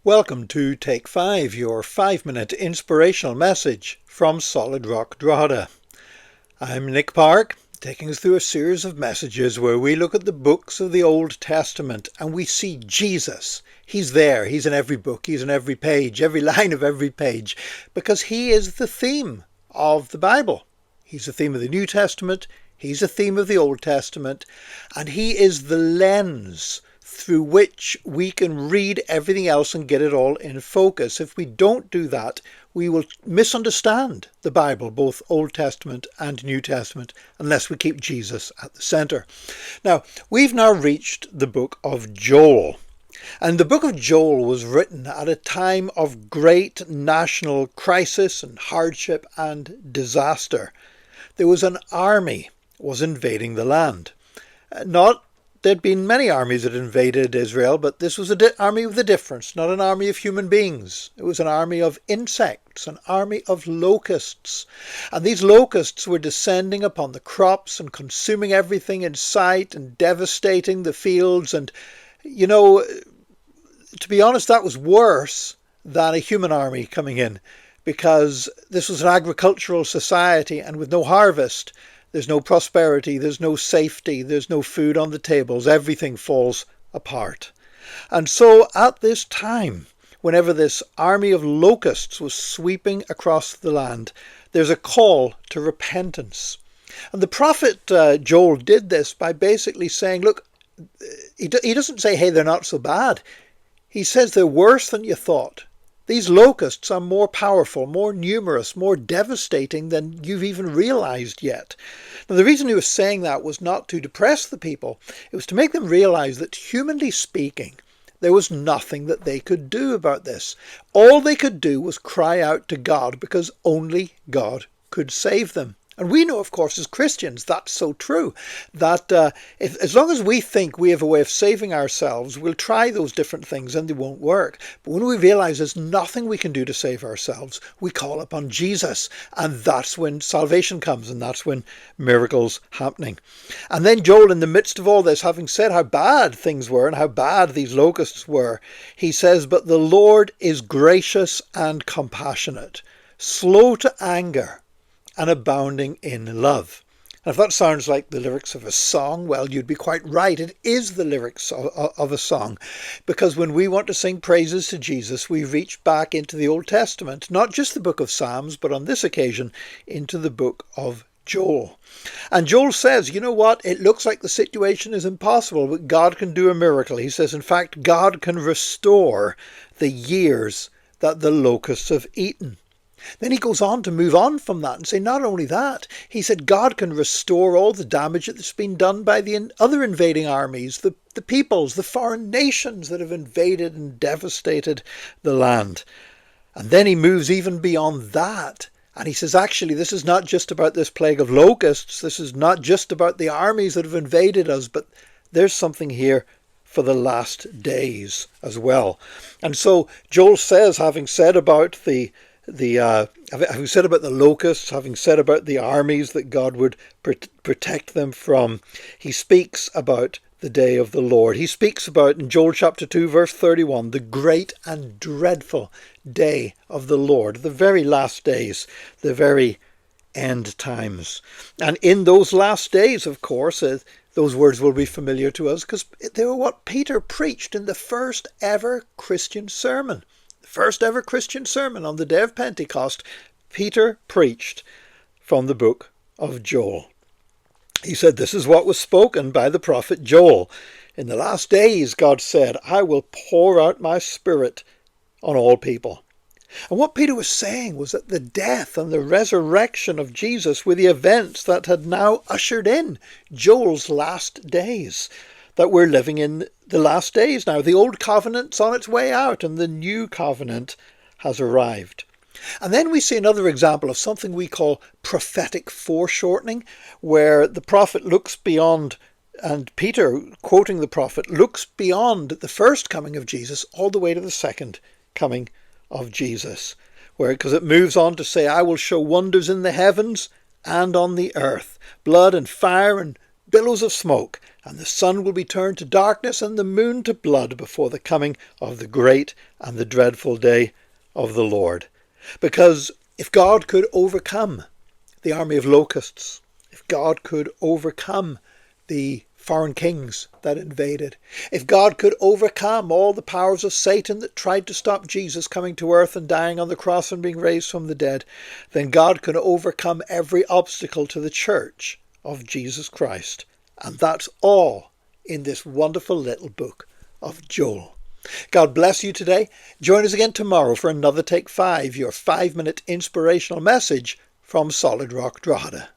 Welcome to Take 5, your 5-minute inspirational message from Solid Rock Drogheda. I'm Nick Park, taking us through a series of messages where we look at the books of the Old Testament and we see Jesus. He's there, he's in every book, he's in every page, every line of every page, because he is the theme of the Bible. He's the theme of the New Testament, he's the theme of the Old Testament, and he is the lens through which we can read everything else and get it all in focus. If we don't do that, we will misunderstand the Bible, both Old Testament and New Testament, unless we keep Jesus at the center. Now, we've now reached the book of Joel. And the book of Joel was written at a time of great national crisis and hardship and disaster. There was an army was invading the land. There'd been many armies that invaded Israel, but this was an army with a difference, not an army of human beings. It was an army of insects, an army of locusts. And these locusts were descending upon the crops and consuming everything in sight and devastating the fields. And, to be honest, that was worse than a human army coming in, because this was an agricultural society, and with no harvest, there's no prosperity, there's no safety, there's no food on the tables, everything falls apart. And so at this time, whenever this army of locusts was sweeping across the land, there's a call to repentance. And the prophet Joel did this by basically saying, look, he doesn't say, hey, they're not so bad. He says they're worse than you thought. These locusts are more powerful, more numerous, more devastating than you've even realized yet. Now, the reason he was saying that was not to depress the people. It was to make them realize that, humanly speaking, there was nothing that they could do about this. All they could do was cry out to God, because only God could save them. And we know, of course, as Christians, that's so true, that as long as we think we have a way of saving ourselves, we'll try those different things and they won't work. But when we realize there's nothing we can do to save ourselves, we call upon Jesus. And that's when salvation comes, and that's when miracles happening. And then Joel, in the midst of all this, having said how bad things were and how bad these locusts were, he says, "But the Lord is gracious and compassionate, slow to anger, and abounding in love." And if that sounds like the lyrics of a song, well, you'd be quite right. It is the lyrics of a song, because when we want to sing praises to Jesus, we reach back into the Old Testament, not just the book of Psalms, but on this occasion, into the book of Joel. And Joel says, you know what? It looks like the situation is impossible, but God can do a miracle. He says, in fact, God can restore the years that the locusts have eaten. Then he goes on to move on from that and say, not only that, he said God can restore all the damage that's been done by the other invading armies, the peoples, the foreign nations that have invaded and devastated the land. And then he moves even beyond that. And he says, actually, this is not just about this plague of locusts. This is not just about the armies that have invaded us, but there's something here for the last days as well. And so Joel says, having said about having said about the locusts, having said about the armies that God would protect them from, he speaks about the day of the Lord. He speaks about, in Joel chapter 2, verse 31, the great and dreadful day of the Lord, the very last days, the very end times. And in those last days, of course, those words will be familiar to us because they were what Peter preached in the first ever Christian sermon. First ever Christian sermon on the day of Pentecost, Peter preached from the book of Joel. He said, this is what was spoken by the prophet Joel. In the last days, God said, I will pour out my spirit on all people. And what Peter was saying was that the death and the resurrection of Jesus were the events that had now ushered in Joel's last days, that we're living in the last days now. The old covenant's on its way out and the new covenant has arrived. And then we see another example of something we call prophetic foreshortening, where the prophet looks beyond, and Peter, quoting the prophet, looks beyond the first coming of Jesus all the way to the second coming of Jesus, because it moves on to say, I will show wonders in the heavens and on the earth, blood and fire and billows of smoke, and the sun will be turned to darkness and the moon to blood before the coming of the great and the dreadful day of the Lord. Because if God could overcome the army of locusts, if God could overcome the foreign kings that invaded, if God could overcome all the powers of Satan that tried to stop Jesus coming to earth and dying on the cross and being raised from the dead, then God can overcome every obstacle to the church of Jesus Christ. And that's all in this wonderful little book of Joel. God bless you today. Join us again tomorrow for another Take 5, your 5-minute inspirational message from Solid Rock Drogheda.